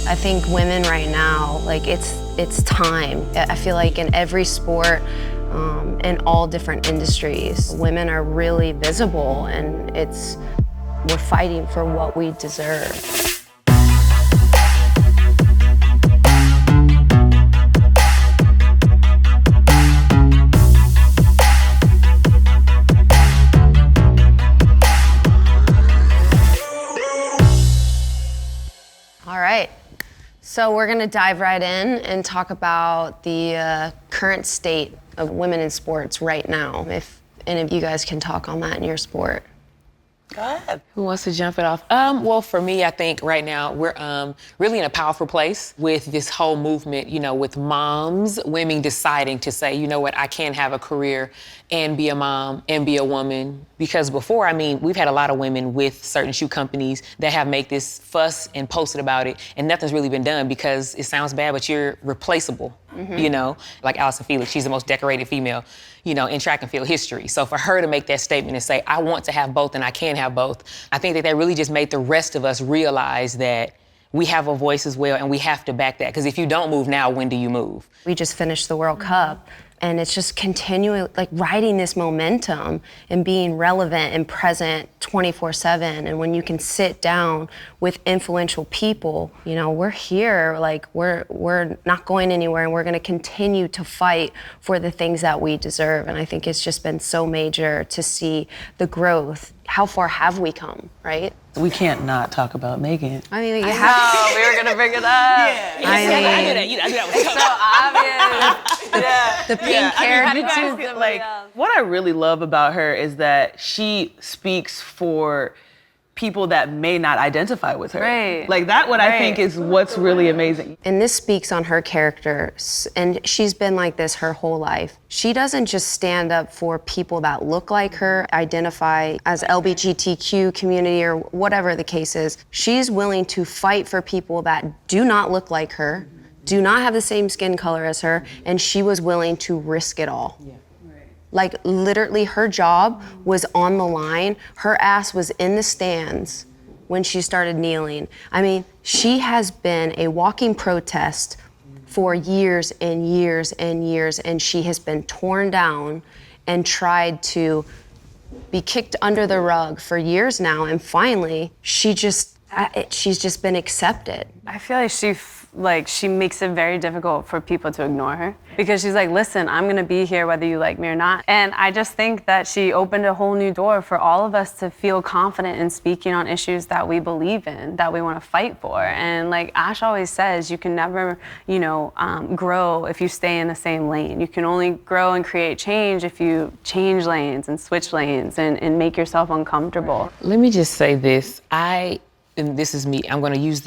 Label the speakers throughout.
Speaker 1: I think women right now, like it's time. I feel like in every sport, in all different industries, women are really visible, and we're fighting for what we deserve. All right, so we're gonna dive right in and talk about the current state of women in sports right now. If any of you guys can talk on that in your sport.
Speaker 2: Go ahead.
Speaker 3: Who wants to jump it off? Well, for me, I think right now we're really in a powerful place with this whole movement, with moms, women deciding to say, you know what, I can have a career and be a mom and be a woman. Because before, we've had a lot of women with certain shoe companies that have made this fuss and posted about it, and nothing's really been done because it sounds bad, but you're replaceable, Like Allison Felix, she's the most decorated female, in track and field history. So for her to make that statement and say, I want to have both and I can have both, I think that really just made the rest of us realize that we have a voice as well, and we have to back that. Because if you don't move now, when do you move?
Speaker 1: We just finished the World Cup, and it's just continuing, like riding this momentum and being relevant and present 24/7. And when you can sit down with influential people, we're here, like we're not going anywhere, and we're gonna continue to fight for the things that we deserve. And I think it's just been so major to see the growth. How far have we come, right?
Speaker 2: We can't not talk about Megan.
Speaker 1: We were gonna bring it up.
Speaker 3: Yeah. I do that. I do that.
Speaker 1: It's so obvious.
Speaker 2: Yeah.
Speaker 1: The pink hair.
Speaker 2: How do you guys feel? What I really love about her is that she speaks for people that may not identify with her.
Speaker 4: Right.
Speaker 2: I think is what's really amazing.
Speaker 1: And this speaks on her character, and she's been like this her whole life. She doesn't just stand up for people that look like her, identify as LGBTQ community or whatever the case is. She's willing to fight for people that do not look like her, do not have the same skin color as her, and she was willing to risk it all. Yeah. Like literally her job was on the line. Her ass was in the stands when she started kneeling. She has been a walking protest for years and years and years, and she has been torn down and tried to be kicked under the rug for years now, and finally she's just been accepted.
Speaker 4: I feel like she makes it very difficult for people to ignore her, because she's like, listen, I'm gonna be here whether you like me or not. And I just think that she opened a whole new door for all of us to feel confident in speaking on issues that we believe in, that we wanna fight for. And like Ash always says, you can never, grow if you stay in the same lane. You can only grow and create change if you change lanes and switch lanes and make yourself uncomfortable.
Speaker 3: Let me just say this. And this is me, I'm gonna use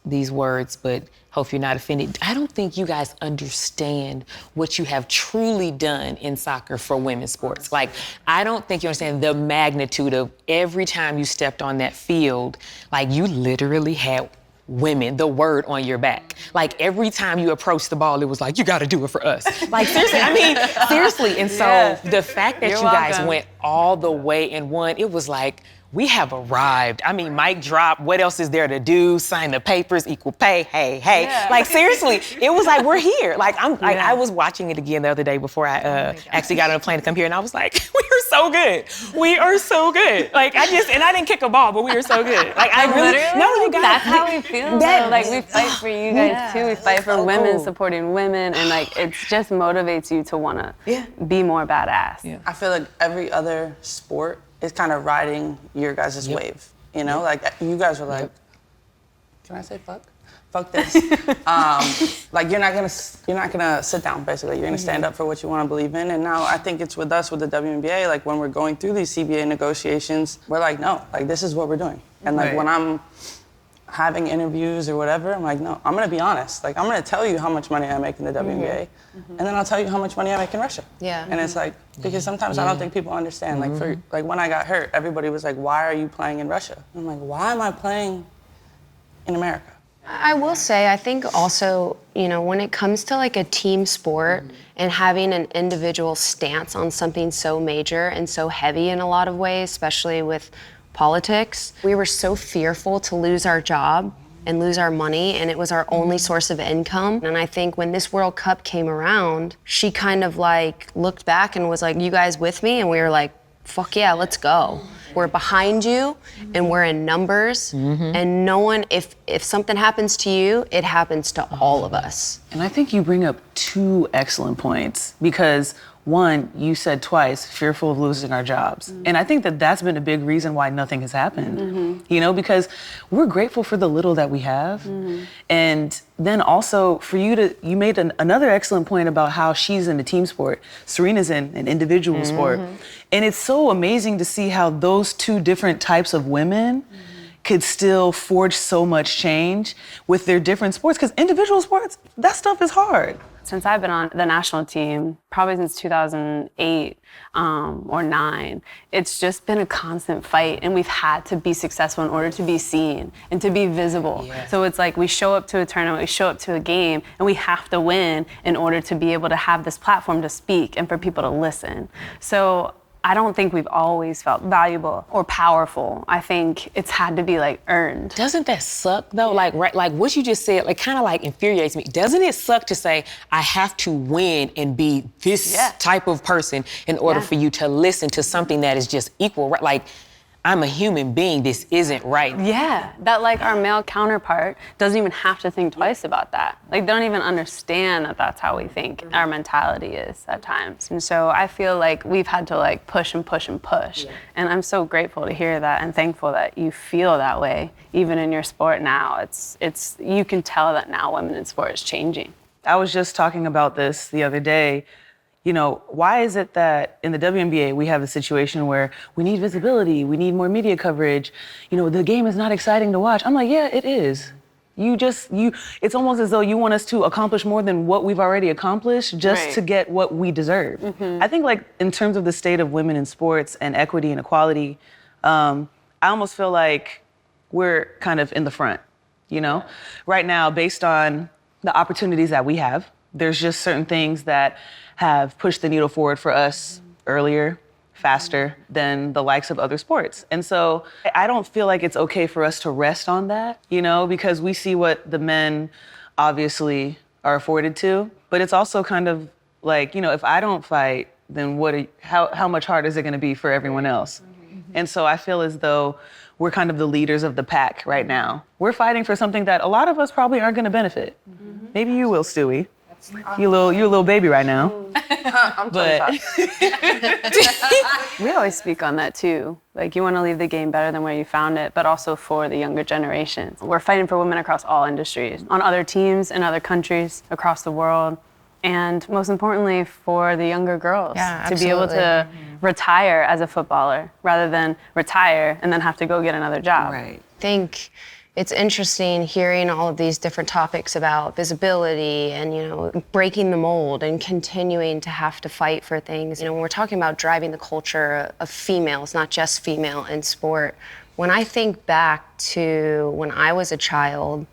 Speaker 3: these words, but hope you're not offended. I don't think you guys understand what you have truly done in soccer for women's sports. I don't think you understand the magnitude of every time you stepped on that field, you literally had women, the word on your back. Every time you approached the ball, it was like, you gotta do it for us. Seriously, seriously. And so the fact that you guys went all the way and won, it was like, we have arrived. Mic drop, what else is there to do? Sign the papers, equal pay, hey. Yeah. Seriously, it was like, we're here. I was watching it again the other day before I actually got on a plane to come here, and I was like, we are so good. We are so good. And I didn't kick a ball, but we are so good. No, you guys.
Speaker 4: That's how we feel. We fight for you guys too. We fight for women, supporting women, and it just motivates you to wanna be more badass.
Speaker 2: Yeah. I feel like every other sport is kind of riding your guys' wave, you you guys are like, can I say fuck? Fuck this. You're not gonna sit down, basically. You're gonna stand up for what you wanna believe in. And now I think it's with us, with the WNBA, when we're going through these CBA negotiations, we're like, no, this is what we're doing. And when I'm having interviews or whatever, I'm like, no, I'm gonna be honest. I'm gonna tell you how much money I make in the WNBA, and then I'll tell you how much money I make in Russia.
Speaker 1: Yeah.
Speaker 2: And it's because sometimes I don't think people understand. When I got hurt, everybody was like, why are you playing in Russia? I'm like, why am I playing in America?
Speaker 1: I will say, I think also, when it comes to a team sport and having an individual stance on something so major and so heavy in a lot of ways, especially with politics, we were so fearful to lose our job and lose our money, and it was our only source of income. And I think when this World Cup came around, she kind of like looked back and was like, you guys with me? And we were like, fuck yeah, let's go. We're behind you, and we're in numbers, and no one, if something happens to you, it happens to all of us.
Speaker 5: And I think you bring up two excellent points, because one, you said twice, fearful of losing our jobs. And I think that that's been a big reason why nothing has happened, you know, because we're grateful for the little that we have. And then also for you made another excellent point about how she's in a team sport. Serena's in an individual sport. And it's so amazing to see how those two different types of women could still forge so much change with their different sports. Because individual sports, that stuff is hard.
Speaker 4: Since I've been on the national team, probably since 2008 or 9, it's just been a constant fight, and we've had to be successful in order to be seen and to be visible. So it's like we show up to a tournament, we show up to a game, and we have to win in order to be able to have this platform to speak and for people to listen. So I don't think we've always felt valuable or powerful. I think it's had to be like earned.
Speaker 3: Doesn't that suck though? Like, right, like what you just said, like kind of like infuriates me. Doesn't it suck to say, I have to win and be this type of person in order for you to listen to something that is just equal, right? Like, I'm a human being, this isn't right.
Speaker 4: Yeah, that like our male counterpart doesn't even have to think twice about that. Like they don't even understand that that's how we think our mentality is at times. And so I feel like we've had to like push and push and push. And I'm so grateful to hear that and thankful that you feel that way, even in your sport now. It's you can tell that now women in sport is changing.
Speaker 5: I was just talking about this the other day. You know, why is it that in the WNBA we have a situation where we need visibility, we need more media coverage, you know, the game is not exciting to watch? I'm like, yeah, it is. It's almost as though you want us to accomplish more than what we've already accomplished just to get what we deserve. I think like in terms of the state of women in sports and equity and equality, I almost feel like we're kind of in the front, you know? Right now, based on the opportunities that we have, there's just certain things that have pushed the needle forward for us earlier, faster than the likes of other sports. And so I don't feel like it's okay for us to rest on that, you know, because we see what the men obviously are afforded to. But it's also kind of like, you know, if I don't fight, then how much harder is it going to be for everyone else? And so I feel as though we're kind of the leaders of the pack right now. We're fighting for something that a lot of us probably aren't going to benefit. Maybe you will, Stewie. You're a little baby right now.
Speaker 2: I'm
Speaker 5: But
Speaker 2: 25.
Speaker 4: We always speak on that too. Like you want to leave the game better than where you found it, but also for the younger generations. We're fighting for women across all industries, on other teams in other countries across the world. And most importantly, for the younger girls to be able to retire as a footballer rather than retire and then have to go get another job.
Speaker 5: right.
Speaker 1: I think it's interesting hearing all of these different topics about visibility and, you know, breaking the mold and continuing to have to fight for things. You know, when we're talking about driving the culture of females, not just female in sport, when I think back to when I was a child,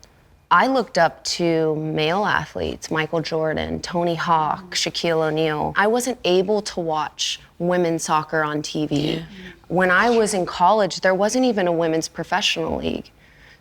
Speaker 1: I looked up to male athletes, Michael Jordan, Tony Hawk, Shaquille O'Neal. I wasn't able to watch women's soccer on TV. When I was in college, there wasn't even a women's professional league.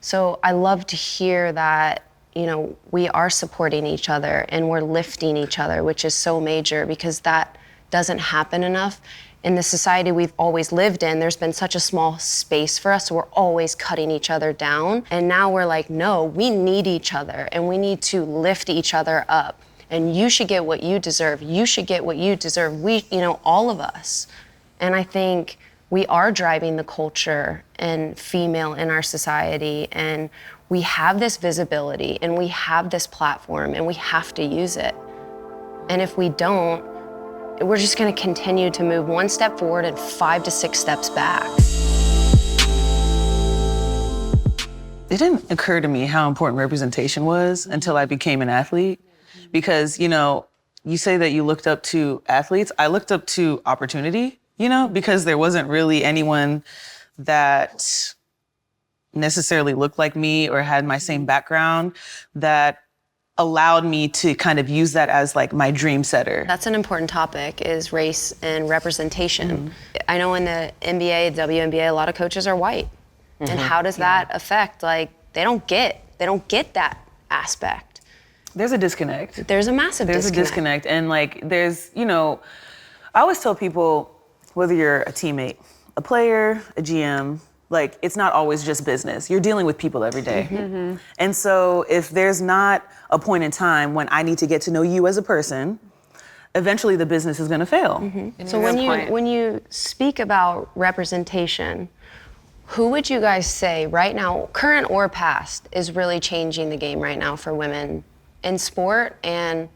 Speaker 1: So I love to hear that, you know, we are supporting each other and we're lifting each other, which is so major because that doesn't happen enough. In the society we've always lived in, there's been such a small space for us, so we're always cutting each other down. And now we're like, no, we need each other and we need to lift each other up. And you should get what you deserve. You should get what you deserve. We, you know, all of us. And I think we are driving the culture and female in our society, and we have this visibility and we have this platform and we have to use it. And if we don't, we're just gonna continue to move one step forward and 5 to 6 steps back.
Speaker 5: It didn't occur to me how important representation was until I became an athlete. Because, you know, you say that you looked up to athletes. I looked up to opportunity, you know, because there wasn't really anyone that necessarily looked like me or had my same background that allowed me to kind of use that as like my dream setter.
Speaker 1: That's an important topic, is race and representation. I know in the NBA, WNBA, a lot of coaches are white. And how does that affect, like, they don't get They don't get that aspect.
Speaker 5: There's a disconnect.
Speaker 1: There's a massive
Speaker 5: There's a disconnect. And like, there's, I always tell people, whether you're a teammate, a player, a GM, like, it's not always just business. You're dealing with people every day. Mm-hmm. And so if there's not a point in time when I need to get to know you as a person, eventually the business is gonna fail.
Speaker 1: Mm-hmm. So when you speak about representation, who would you guys say right now, current or past, is really changing the game right now for women in sport and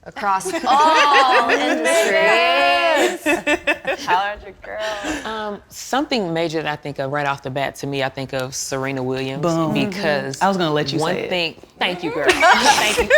Speaker 1: across all industries?
Speaker 4: How your girl?
Speaker 3: Something major that I think of right off the bat, to me, I think of Serena Williams.
Speaker 5: Boom.
Speaker 3: Because
Speaker 5: I was gonna let you
Speaker 3: one
Speaker 5: say it.
Speaker 3: thing. Thank you, girl. Thank you.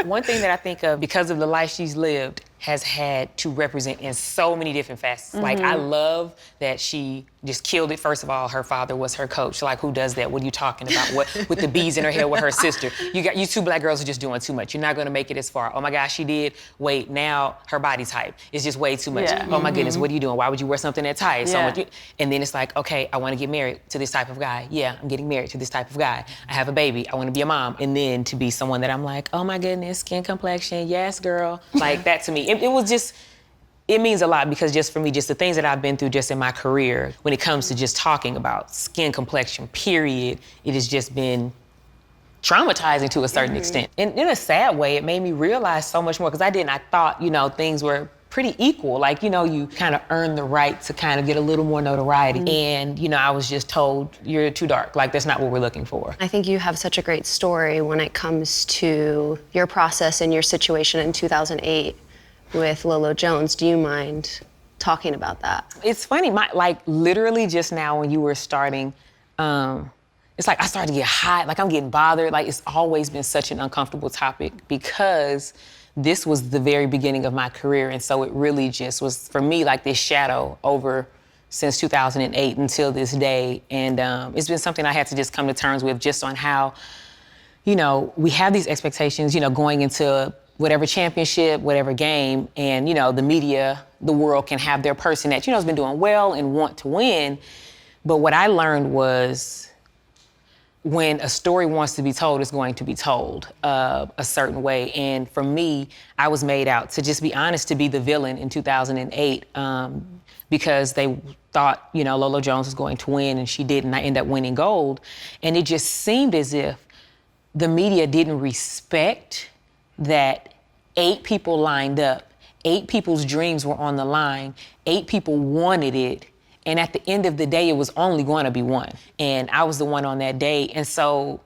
Speaker 3: One thing that I think of, because of the life she's lived, has had to represent in so many different facets. Like, I love that she just killed it. First of all, her father was her coach. Like, who does that? What are you talking about? What, with the bees in her hair with her sister? You two black girls are just doing too much. You're not gonna make it as far. Oh my gosh, she did. Wait, now her body type is just way too much.
Speaker 4: Yeah.
Speaker 3: Oh my goodness, what are you doing? Why would you wear something that tight?
Speaker 4: Yeah.
Speaker 3: And then it's like, okay, I wanna get married to this type of guy. Yeah, I'm getting married to this type of guy. I have a baby, I wanna be a mom. And then to be someone that I'm like, oh my goodness, skin complexion, yes, girl. Like, that to me, it was just, it means a lot, because just for me, just the things that I've been through just in my career, when it comes to just talking about skin complexion, period, it has just been traumatizing to a certain extent. And in a sad way, it made me realize so much more, because I thought, things were pretty equal. Like, you kind of earn the right to kind of get a little more notoriety. And, I was just told, you're too dark. Like, that's not what we're looking for.
Speaker 1: I think you have such a great story when it comes to your process and your situation in 2008 with Lolo Jones. Do you mind talking about that?
Speaker 3: It's funny, literally just now when you were starting, it's like I started to get hot, like I'm getting bothered. Like, it's always been such an uncomfortable topic, because this was the very beginning of my career. And so it really just was, for me, like this shadow over since 2008 until this day. And it's been something I had to just come to terms with, just on how, we have these expectations, going into whatever championship, whatever game, and the media, the world can have their person that has been doing well and want to win. But what I learned was, when a story wants to be told, it's going to be told a certain way. And for me, I was made out, to just be honest, to be the villain in 2008, because they thought Lolo Jones was going to win, and she didn't. I ended up winning gold, and it just seemed as if the media didn't respect that 8 people lined up, 8 people's dreams were on the line, 8 people wanted it, and at the end of the day, it was only going to be one. And I was the one on that day. And so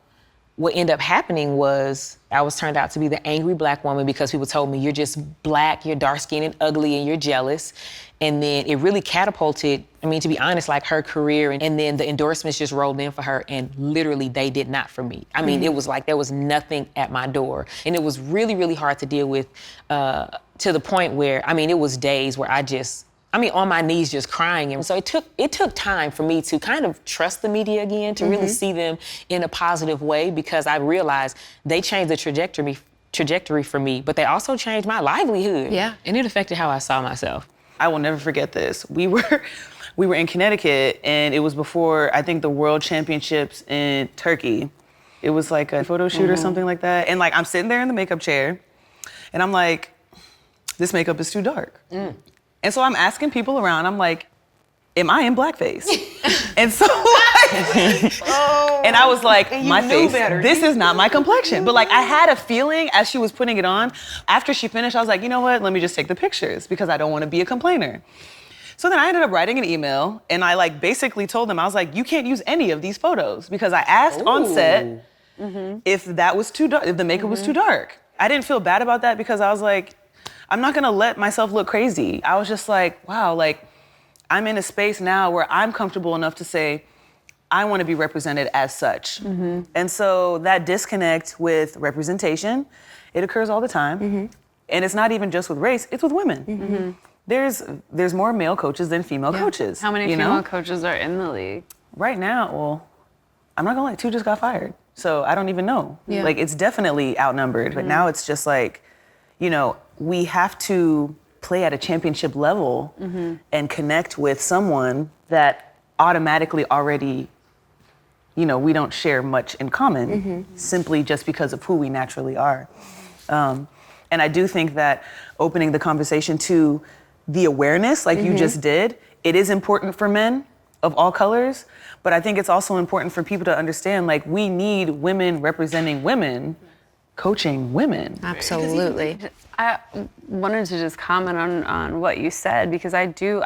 Speaker 3: what ended up happening was, I was turned out to be the angry black woman, because people told me, you're just black, you're dark-skinned and ugly, and you're jealous. And then it really catapulted, to be honest, like her career. And then the endorsements just rolled in for her, and literally they did not for me. It was like there was nothing at my door. And it was really, really hard to deal with, to the point where, it was days where I just, on my knees just crying. And so it took time for me to kind of trust the media again, to really see them in a positive way, because I realized they changed the trajectory for me, but they also changed my livelihood.
Speaker 1: Yeah.
Speaker 3: And it affected how I saw myself.
Speaker 5: I will never forget this. We were in Connecticut, and it was before, I think, the World Championships in Turkey. It was like a photo shoot or something like that. And like, I'm sitting there in the makeup chair, and I'm like, this makeup is too dark. And so I'm asking people around, I'm like, am I in blackface? And so and I was like, my face, this is not my complexion. But like, I had a feeling as she was putting it on. After she finished, I was like, you know what, let me just take the pictures, because I don't want to be a complainer. So then I ended up writing an email, and I basically told them, I was like, you can't use any of these photos, because I asked on set if that was too dark, if the makeup was too dark. I didn't feel bad about that, because I was like, I'm not gonna let myself look crazy. I was just like, wow, I'm in a space now where I'm comfortable enough to say, I wanna be represented as such. And so that disconnect with representation, it occurs all the time. And it's not even just with race, it's with women. There's more male coaches than female coaches.
Speaker 4: How many female coaches are in the league?
Speaker 5: Right now, well, I'm not gonna lie, 2 just got fired. So I don't even know.
Speaker 1: Yeah.
Speaker 5: It's definitely outnumbered, but now it's just we have to play at a championship level and connect with someone that automatically already we don't share much in common simply just because of who we naturally are. And I do think that opening the conversation to the awareness, like you just did, it is important for men of all colors, but I think it's also important for people to understand, like, we need women representing women, coaching women.
Speaker 1: Absolutely.
Speaker 4: I wanted to just comment on what you said, because I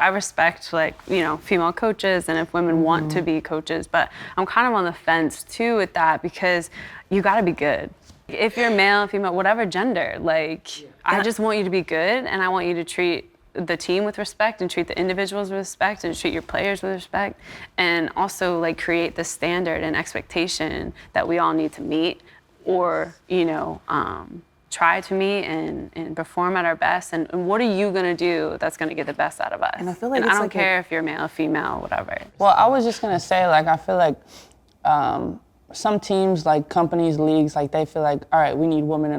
Speaker 4: respect, like, female coaches and if women want to be coaches, but I'm kind of on the fence too with that, because you gotta be good. If you're male, female, whatever gender, like, I just want you to be good, and I want you to treat the team with respect and treat the individuals with respect and treat your players with respect, and also, like, create the standard and expectation that we all need to meet, or try to meet and perform at our best. And what are you gonna do that's gonna get the best out of us?
Speaker 5: And I feel like
Speaker 4: I don't care if you're male, female, whatever.
Speaker 2: Well, I was just gonna say, like, I feel like some teams, like companies, leagues, like they feel like, all right, we need women in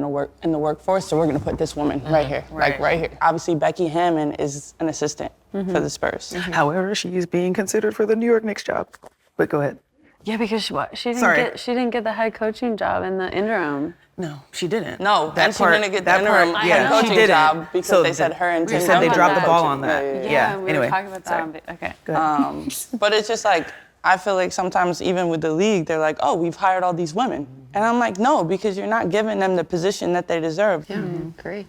Speaker 2: the workforce, so we're gonna put this woman right here, like right here. Obviously, Becky Hammon is an assistant for the Spurs.
Speaker 5: However, she's being considered for the New York Knicks job. But go ahead.
Speaker 4: Yeah, because she didn't get the head coaching job in the interim.
Speaker 5: No, she didn't.
Speaker 2: No, and she didn't get the interim head coaching job because they said her and Tim
Speaker 5: they said they dropped the ball
Speaker 2: coaching.
Speaker 5: on that.
Speaker 4: Yeah, we
Speaker 5: anyway,
Speaker 4: were talking about that. Okay.
Speaker 2: But it's just like, I feel like sometimes even with the league, they're like, oh, we've hired all these women. And I'm like, no, because you're not giving them the position that they deserve.
Speaker 1: Yeah, agree.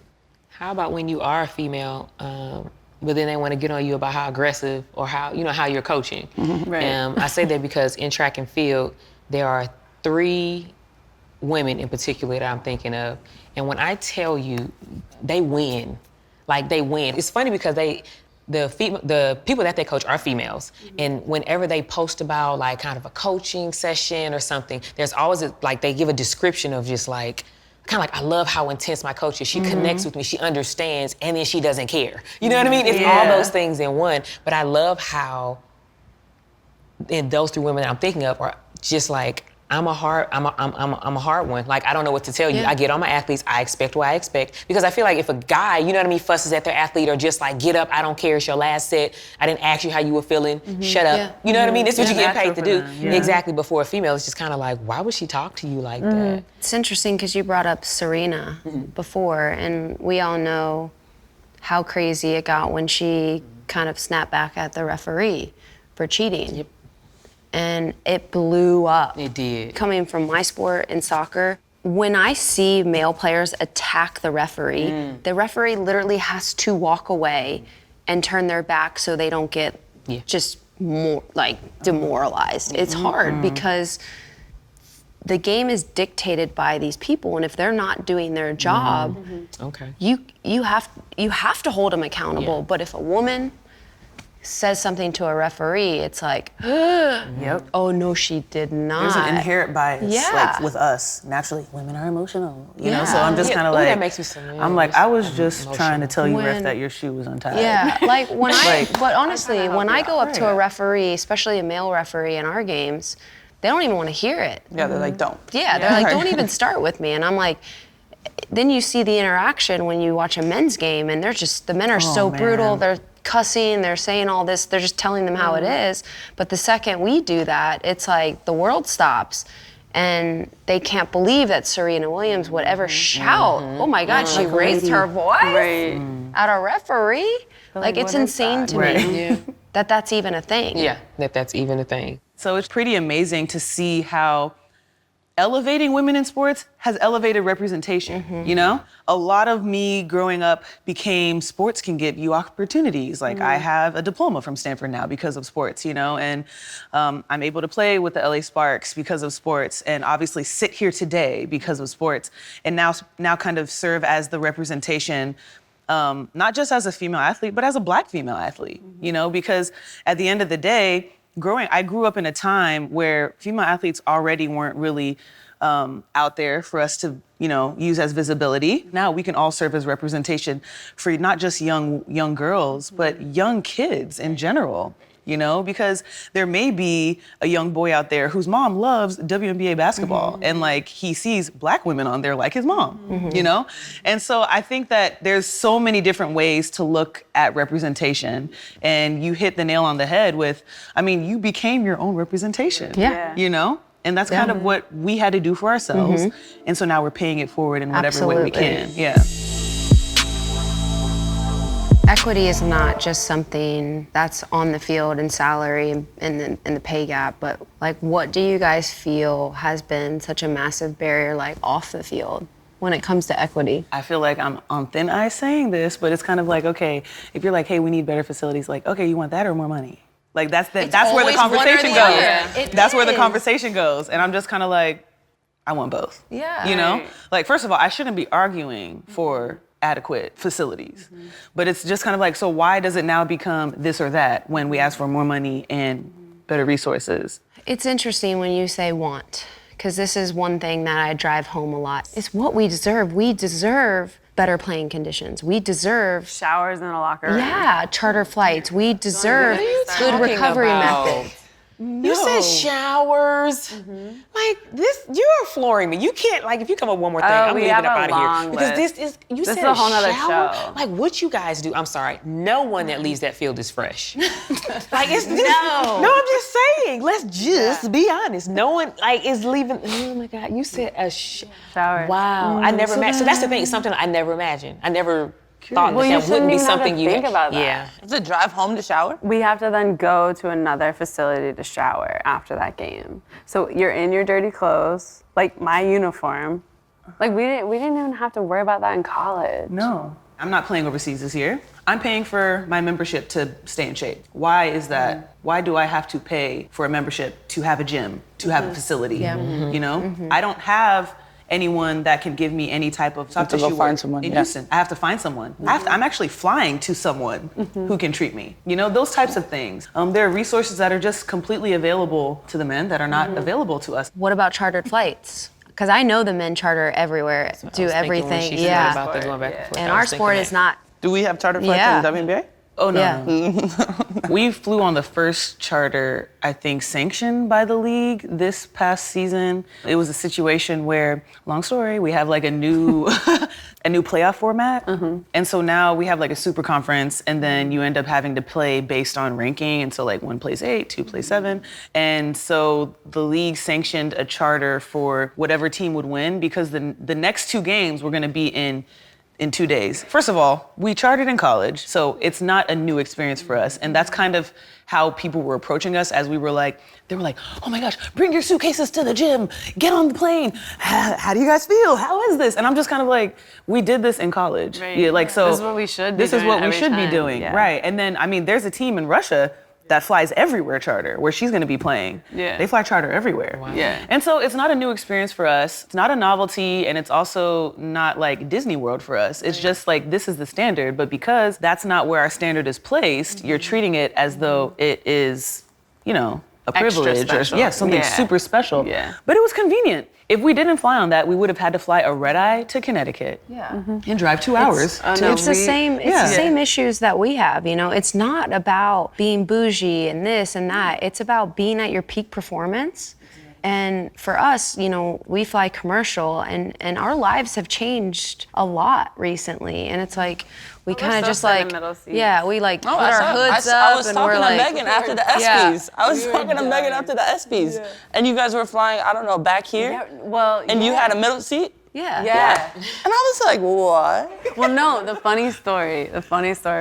Speaker 3: How about when you are a female, but then they want to get on you about how aggressive or how you're coaching?
Speaker 4: Right.
Speaker 3: I say that because in track and field, there are 3 women in particular that I'm thinking of. And when I tell you, they win. Like, they win. It's funny because the people that they coach are females. And whenever they post about, like, kind of a coaching session or something, there's always they give a description of just like, kind of like, I love how intense my coach is. She connects with me, she understands, and then she doesn't care. You know what I mean? It's all those things in one. But I love how, and those 3 women that I'm thinking of are just like, I'm a hard one. Like, I don't know what to tell you. I get on my athletes, I expect what I expect. Because I feel like if a guy, you know what I mean, fusses at their athlete or just like, get up, I don't care, it's your last set, I didn't ask you how you were feeling, shut up. Yeah. You know what I mean? This is what you get paid to do. Exactly. Before a female, it's just kind of like, why would she talk to you like that?
Speaker 1: It's interesting because you brought up Serena before, and we all know how crazy it got when she kind of snapped back at the referee for cheating.
Speaker 3: Yep.
Speaker 1: And it blew up.
Speaker 3: It did.
Speaker 1: Coming from my sport in soccer, when I see male players attack the referee literally has to walk away and turn their back so they don't get just more like demoralized. It's hard because the game is dictated by these people, and if they're not doing their job, you have to hold them accountable. But if a woman says something to a referee, it's like, oh no, she did not.
Speaker 5: There's an inherent bias, like with us. Naturally, women are emotional, you know. So I'm just kind of like,
Speaker 3: that makes me so nervous.
Speaker 5: I'm like, I was just trying to tell you, ref, that your shoe was untied.
Speaker 1: Yeah, like when but honestly, when I go up to a referee, especially a male referee in our games, they don't even want to hear it.
Speaker 2: Yeah, they're like, don't.
Speaker 1: Yeah, they're like, don't even start with me. And I'm like, then you see the interaction when you watch a men's game, and the men are so brutal. They're cussing, they're saying all this, they're just telling them how it is. But the second we do that, it's like the world stops. And they can't believe that Serena Williams would ever shout, oh my God, she raised her voice at a referee. Like, it's insane to me that that's even a thing.
Speaker 3: Yeah, that's even a thing.
Speaker 5: So it's pretty amazing to see how elevating women in sports has elevated representation, you know? A lot of me growing up became sports can give you opportunities. Like I have a diploma from Stanford now because of sports, you know? And I'm able to play with the LA Sparks because of sports, and obviously sit here today because of sports, and now kind of serve as the representation, not just as a female athlete, but as a Black female athlete, you know? Because at the end of the day, I grew up in a time where female athletes already weren't really out there for us to, you know, use as visibility. Now we can all serve as representation for not just young girls, but young kids in general, you know, because there may be a young boy out there whose mom loves WNBA basketball and like he sees Black women on there like his mom, you know? And so I think that there's so many different ways to look at representation, and you hit the nail on the head with, I mean, you became your own representation, you know? And that's kind of what we had to do for ourselves. And so now we're paying it forward in whatever way we can. Yeah.
Speaker 1: Equity is not just something that's on the field and salary and the pay gap, but like, what do you guys feel has been such a massive barrier, like off the field, when it comes to equity?
Speaker 5: I feel like I'm on thin ice saying this, but it's kind of like, okay, if you're like, hey, we need better facilities, like, okay, you want that or more money? Like that's where the
Speaker 3: always one or
Speaker 5: conversation
Speaker 3: the
Speaker 5: goes.
Speaker 3: other.
Speaker 5: That's where the conversation goes. And I'm just kind of like, I want both.
Speaker 3: Yeah.
Speaker 5: You know? Like, first of all, I shouldn't be arguing for adequate facilities. But it's just kind of like, so why does it now become this or that when we ask for more money and better resources?
Speaker 1: It's interesting when you say want, because this is one thing that I drive home a lot. It's what we deserve. We deserve better playing conditions. We deserve
Speaker 4: Showers in a locker room.
Speaker 1: Yeah, charter flights. We deserve good
Speaker 3: talking
Speaker 1: recovery
Speaker 3: about?
Speaker 1: methods.
Speaker 3: You said showers. Like this, you are flooring me. You can't, like, if you come up with one more thing, I'm
Speaker 4: we
Speaker 3: leaving
Speaker 4: have
Speaker 3: up
Speaker 4: a
Speaker 3: out of here.
Speaker 4: long
Speaker 3: Because
Speaker 4: list.
Speaker 3: you
Speaker 4: This
Speaker 3: said
Speaker 4: is a whole nother
Speaker 3: shower?
Speaker 4: show.
Speaker 3: Like, what you guys do, I'm sorry, no one that leaves that field is fresh. Like, it's just, no, I'm just saying, let's just be honest. No one, like, is leaving, oh my God, you said a
Speaker 4: Shower.
Speaker 3: Wow, I never imagined. So that's the thing, it's something I never imagined. I never thought
Speaker 4: Well, you
Speaker 3: that wouldn't
Speaker 4: shouldn't
Speaker 3: be
Speaker 4: even have to
Speaker 3: something you
Speaker 4: think about that.
Speaker 3: Yeah.
Speaker 2: Is it drive home to shower?
Speaker 4: We have to then go to another facility to shower after that game. So you're in your dirty clothes, like my uniform. Like we didn't even have to worry about that in college.
Speaker 5: No. I'm not playing overseas this year. I'm paying for my membership to stay in shape. Why is that? Why do I have to pay for a membership to have a gym, to have a facility? You know? I don't have anyone that can give me any type of soft
Speaker 2: to go
Speaker 5: tissue
Speaker 2: find
Speaker 5: work
Speaker 2: someone,
Speaker 5: in
Speaker 2: yeah.
Speaker 5: Houston. I have to find someone. I'm actually flying to someone who can treat me. You know, those types of things. There are resources that are just completely available to the men that are not available to us.
Speaker 1: What about chartered flights? Because I know the men charter everywhere, do everything.
Speaker 3: Yeah.
Speaker 1: Yeah.
Speaker 3: About the going back and forth.
Speaker 1: And
Speaker 3: I
Speaker 1: our
Speaker 3: was
Speaker 1: sport
Speaker 3: thinking
Speaker 1: is
Speaker 3: that.
Speaker 1: not.
Speaker 2: Do we have charter flights
Speaker 1: Yeah.
Speaker 2: in the WNBA?
Speaker 5: Oh, no.
Speaker 1: Yeah.
Speaker 5: no. We flew on the first charter, I think, sanctioned by the league this past season. It was a situation where, long story, we have like a new a new playoff format. And so now we have like a super conference, and then you end up having to play based on ranking. And so like 1 plays 8, 2 plays 7. And so the league sanctioned a charter for whatever team would win, because the next 2 games were gonna be in 2 days. First of all, we chartered in college, so it's not a new experience for us. And that's kind of how people were approaching us as we were like, they were like, oh my gosh, bring your suitcases to the gym, get on the plane. How do you guys feel? How is this? And I'm just kind of like, we did this in college.
Speaker 4: Right.
Speaker 5: Yeah, like, so
Speaker 4: This is what we should be
Speaker 5: This is
Speaker 4: doing
Speaker 5: what we
Speaker 4: every
Speaker 5: should be
Speaker 4: time.
Speaker 5: doing,
Speaker 4: Yeah.
Speaker 5: right? And then, I mean, there's a team in Russia that flies everywhere charter, where she's gonna be playing.
Speaker 4: Yeah.
Speaker 5: They fly charter everywhere.
Speaker 4: Yeah.
Speaker 5: And so it's not a new experience for us. It's not a novelty, and it's also not like Disney World for us. It's just like, this is the standard, but because that's not where our standard is placed, you're treating it as though it is, you know, a
Speaker 4: Extra
Speaker 5: privilege
Speaker 4: special.
Speaker 5: or something
Speaker 4: Yeah.
Speaker 5: super special.
Speaker 4: Yeah.
Speaker 5: But it was convenient. If we didn't fly on that, we would have had to fly a red eye to Connecticut. And drive 2 hours.
Speaker 1: It's the same. It's
Speaker 5: Yeah.
Speaker 1: the same issues that we have. You know, it's not about being bougie and this and that. It's about being at your peak performance. And for us, you know, we fly commercial, and our lives have changed a lot recently. And it's like we kind of
Speaker 4: still
Speaker 1: just
Speaker 4: sitting
Speaker 1: like,
Speaker 4: middle seats.
Speaker 1: yeah, we like
Speaker 2: Oh,
Speaker 1: put our hoods up,
Speaker 2: I was
Speaker 1: and
Speaker 2: talking
Speaker 1: we're
Speaker 2: to
Speaker 1: like,
Speaker 2: Megan after the
Speaker 1: Yeah.
Speaker 2: ESPYs. I was talking to Megan after the ESPYs. And you guys were flying, I don't know, back here?
Speaker 4: Yeah, well,
Speaker 2: And you had a middle seat?
Speaker 1: yeah,
Speaker 4: Yeah.
Speaker 2: And I was like, what?
Speaker 4: Well, no, the funny story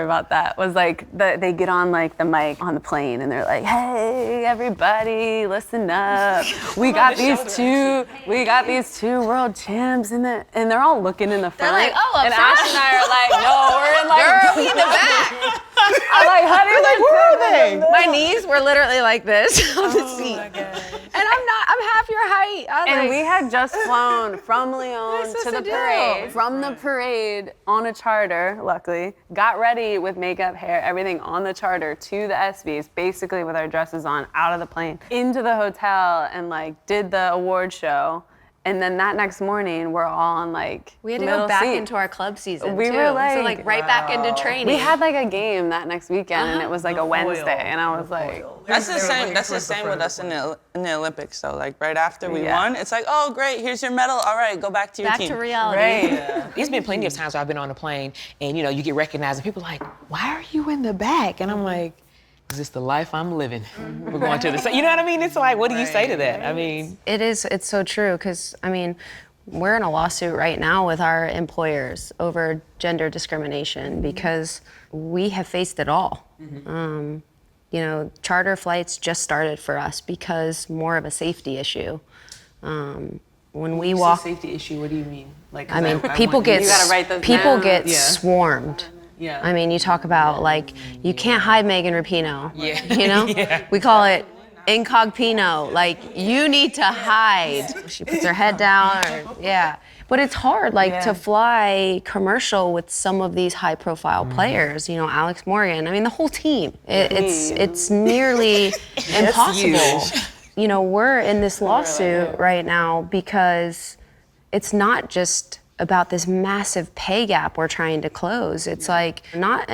Speaker 4: about that was like they get on like the mic on the plane and they're like, hey, everybody, listen up. We got these two world champs and they're all looking in the front.
Speaker 1: like, "Oh, up
Speaker 4: and
Speaker 1: front?"
Speaker 4: Ash and I are like, no, we're in like,
Speaker 1: Girl, we in the back.
Speaker 4: I'm like, honey, like, where are they?
Speaker 1: My knees were literally like this on the seat. And I'm half your height. I was
Speaker 4: And
Speaker 1: like,
Speaker 4: we had just flown from Lyon
Speaker 1: This is
Speaker 4: to the
Speaker 1: the deal.
Speaker 4: parade. From the parade on a charter, luckily, got ready with makeup, hair, everything on the charter to the ESPYs, basically with our dresses on, out of the plane, into the hotel, and like did the award show. And then that next morning, we're all on like
Speaker 1: we had to
Speaker 4: middle
Speaker 1: go back
Speaker 4: seat.
Speaker 1: into our club season
Speaker 4: We
Speaker 1: too.
Speaker 4: were
Speaker 1: so
Speaker 4: like,
Speaker 1: like right back into training.
Speaker 4: We had like a game that next weekend, and it was like a Wednesday, and I was like,
Speaker 2: That's the same. That's the same with us in the Olympics. So like right after we won, it's like, oh great, here's your medal. All right, go back to your
Speaker 1: back
Speaker 2: team.
Speaker 1: to reality.
Speaker 4: right.
Speaker 3: There's been plenty of times where I've been on a plane and, you know, you get recognized and people are like, why are you in the back? And I'm like, is this the life I'm living? We're going to the, you know what I mean? It's like, what do you say to that? I mean.
Speaker 1: It's so true, because, I mean, we're in a lawsuit right now with our employers over gender discrimination because we have faced it all. You know, charter flights just started for us because more of a safety issue. When we walk,
Speaker 5: safety issue, what do you mean? Like,
Speaker 1: I mean, people get
Speaker 4: You gotta write those
Speaker 1: people
Speaker 4: down.
Speaker 1: get
Speaker 5: Yeah.
Speaker 1: swarmed.
Speaker 5: Yeah.
Speaker 1: I mean, you talk about like you can't hide Megan Rapinoe.
Speaker 3: Yeah.
Speaker 1: You know, we call it incognito. Like you need to hide. She puts her head down. Or, but it's hard, like to fly commercial with some of these high-profile players. You know, Alex Morgan. I mean, the whole team. It's nearly impossible. You know, we're in this lawsuit right now because it's not just about this massive pay gap we're trying to close. It's like not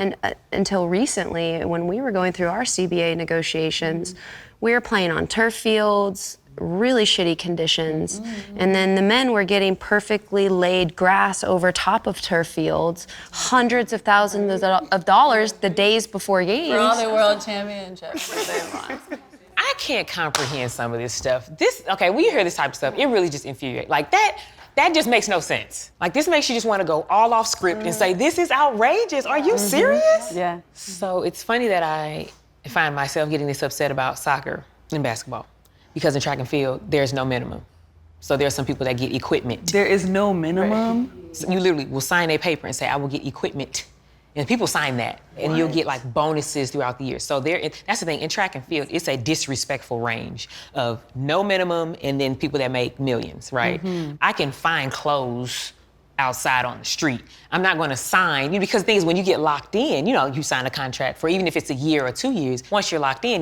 Speaker 1: until recently when we were going through our CBA negotiations, we were playing on turf fields, really shitty conditions. And then the men were getting perfectly laid grass over top of turf fields, hundreds of thousands of dollars the days before games.
Speaker 6: For all the world championships that they won.
Speaker 3: I can't comprehend some of this stuff. When you hear this type of stuff, it really just infuriates. Like that just makes no sense. Like this makes you just want to go all off script and say, this is outrageous. Are you serious?
Speaker 4: Yeah.
Speaker 3: So it's funny that I find myself getting this upset about soccer and basketball because in track and field, there's no minimum. So there's some people that get equipment.
Speaker 5: There is no minimum.
Speaker 3: So you literally will sign a paper and say, I will get equipment. And people sign that, and you'll get like bonuses throughout the year. So that's the thing, in track and field, it's a disrespectful range of no minimum and then people that make millions, right? I can find clothes outside on the street. I'm not gonna sign, because the thing is when you get locked in, you sign a contract for even if it's a year or 2 years, once you're locked in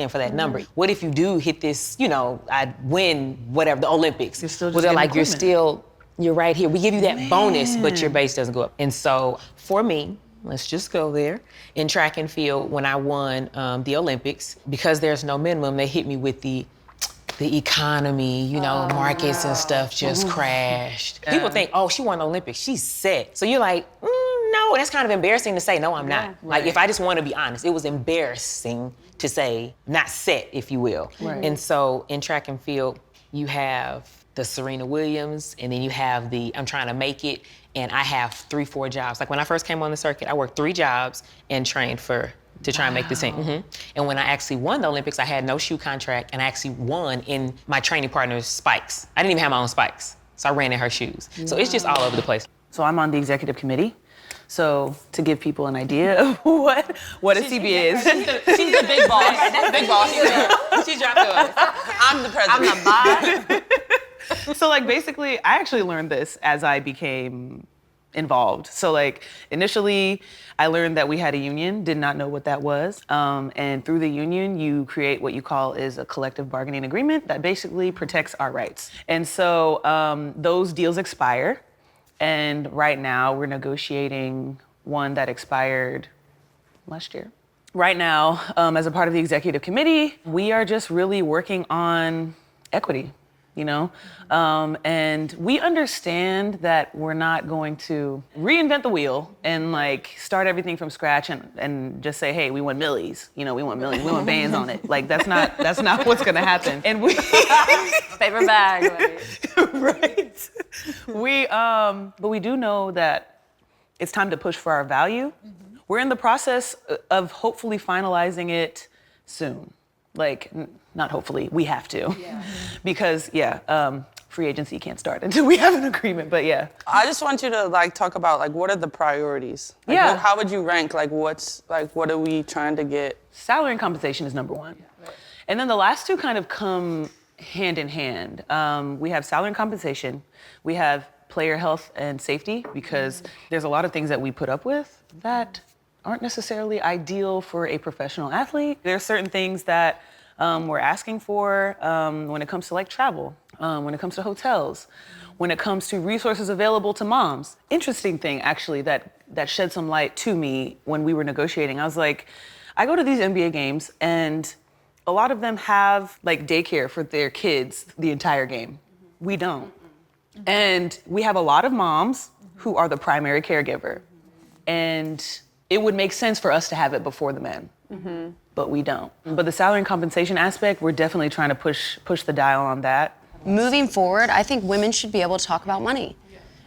Speaker 3: for that number. What if you do hit this, I win whatever, the Olympics?
Speaker 5: You're still just
Speaker 3: well, they're
Speaker 5: getting
Speaker 3: like,
Speaker 5: equipment.
Speaker 3: you're right here. We give you that bonus, but your base doesn't go up. And so for me, let's just go there. In track and field, when I won the Olympics, because there's no minimum, they hit me with the economy, markets and stuff just crashed. People think, oh, she won the Olympics, she's set. So you're like, no, that's kind of embarrassing to say, no, I'm not. Like, if I just want to be honest, it was embarrassing to say, not set, if you will.
Speaker 5: Right.
Speaker 3: And so in track and field, you have the Serena Williams, and then you have I'm trying to make it, and I have 3-4 jobs. Like when I first came on the circuit, I worked 3 jobs and trained to try and make the team. And when I actually won the Olympics, I had no shoe contract, and I actually won in my training partner's spikes. I didn't even have my own spikes, so I ran in her shoes. So it's just all over the place.
Speaker 5: So I'm on the executive committee. So to give people an idea of what a CBA is.
Speaker 2: She's the big boss. That's big boss.
Speaker 3: She dropped us.
Speaker 2: I'm the president.
Speaker 1: I'm the boss.
Speaker 5: So like basically, I actually learned this as I became involved. So like initially, I learned that we had a union, did not know what that was. And through the union, you create what you call is a collective bargaining agreement that basically protects our rights. And so those deals expire. And right now we're negotiating one that expired last year. Right now, as a part of the executive committee, we are just really working on equity. And we understand that we're not going to reinvent the wheel and like start everything from scratch and just say, hey, we want millies, we want millions, we want bands on it. Like that's not what's gonna happen. And we
Speaker 4: Paper bag.
Speaker 5: right. But we do know that it's time to push for our value. We're in the process of hopefully finalizing it soon. Like, not hopefully, we have to. Because, free agency can't start until we have an agreement, but yeah.
Speaker 2: I just want you to talk about what are the priorities? How would you rank? What are we trying to get?
Speaker 5: Salary and compensation is number 1. And then the last two kind of come hand in hand. We have salary and compensation. We have player health and safety, because there's a lot of things that we put up with that aren't necessarily ideal for a professional athlete. There are certain things that we're asking for when it comes to travel, when it comes to hotels, when it comes to resources available to moms. Interesting thing actually that shed some light to me when we were negotiating. I was like, I go to these NBA games and a lot of them have daycare for their kids the entire game. We don't. And we have a lot of moms who are the primary caregiver. And it would make sense for us to have it before the men. but we don't. But the salary and compensation aspect, we're definitely trying to push the dial on that.
Speaker 1: Moving forward, I think women should be able to talk about money.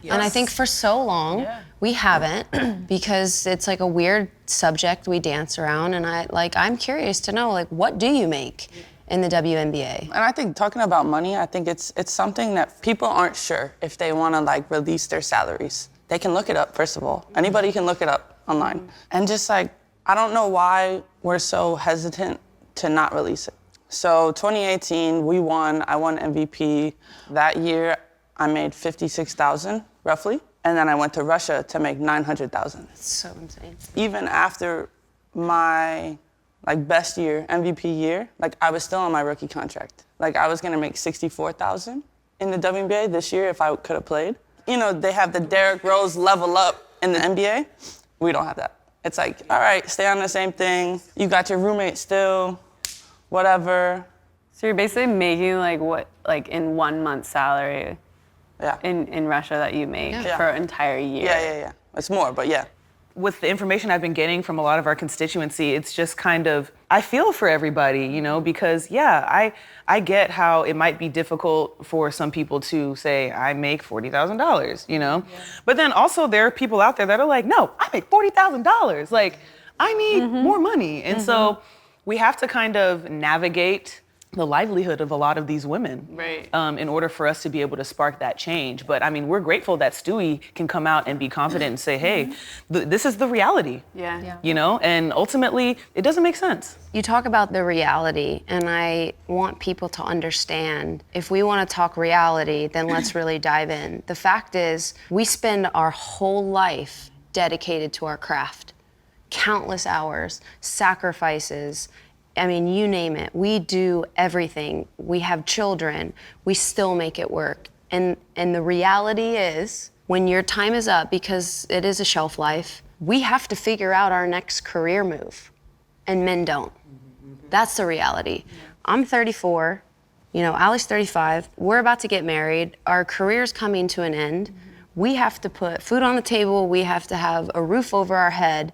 Speaker 1: Yes. And I think for so long, we haven't, because it's like a weird subject we dance around, and I'm curious to know, like, what do you make in the WNBA?
Speaker 2: And I think talking about money, I think it's something that people aren't sure if they want to like release their salaries. They can look it up, first of all. Anybody can look it up online. And just like, I don't know why we're so hesitant to not release it. So 2018, we won. I won MVP. That year, I made $56,000, roughly. And then I went to Russia to make $900,000.
Speaker 1: That's so insane.
Speaker 2: Even after my best year, MVP year, I was still on my rookie contract. I was gonna make $64,000 in the WNBA this year if I could have played. You know, they have the Derrick Rose level up in the NBA. We don't have that. It's like, all right, stay on the same thing. You got your roommate still, whatever.
Speaker 4: So you're basically making in 1 month's salary in Russia that you make for an entire year.
Speaker 2: Yeah. It's more, but yeah.
Speaker 5: With the information I've been getting from a lot of our constituency, it's just kind of, I feel for everybody, you know, because I get how it might be difficult for some people to say, I make $40,000, you know? Yeah. But then also there are people out there that are like, no, I make $40,000. Like, I need more money. And so we have to kind of navigate the livelihood of a lot of these women in order for us to be able to spark that change. But I mean, we're grateful that Stewie can come out and be confident and say, hey, this is the reality, you know? And ultimately, it doesn't make sense.
Speaker 1: You talk about the reality, and I want people to understand, if we want to talk reality, then let's really dive in. The fact is, we spend our whole life dedicated to our craft. Countless hours, sacrifices, I mean, you name it. We do everything. We have children. We still make it work. And the reality is, when your time is up, because it is a shelf life, we have to figure out our next career move. And men don't. That's the reality. I'm 34. You know, Allie's 35. We're about to get married. Our career's coming to an end. We have to put food on the table. We have to have a roof over our head.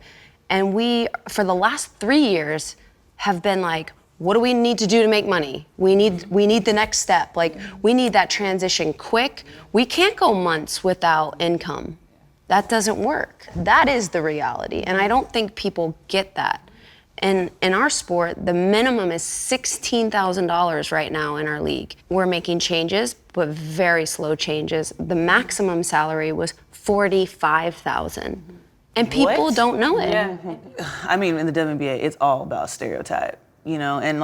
Speaker 1: And we, for the last 3 years, have been like, what do we need to do to make money? We need the next step. Like, we need that transition quick. We can't go months without income. That doesn't work. That is the reality. And I don't think people get that. And in our sport, the minimum is $16,000 right now in our league. We're making changes, but very slow changes. The maximum salary was $45,000. And people don't know it.
Speaker 5: Yeah. I mean, in the WNBA, it's all about stereotype, you know? And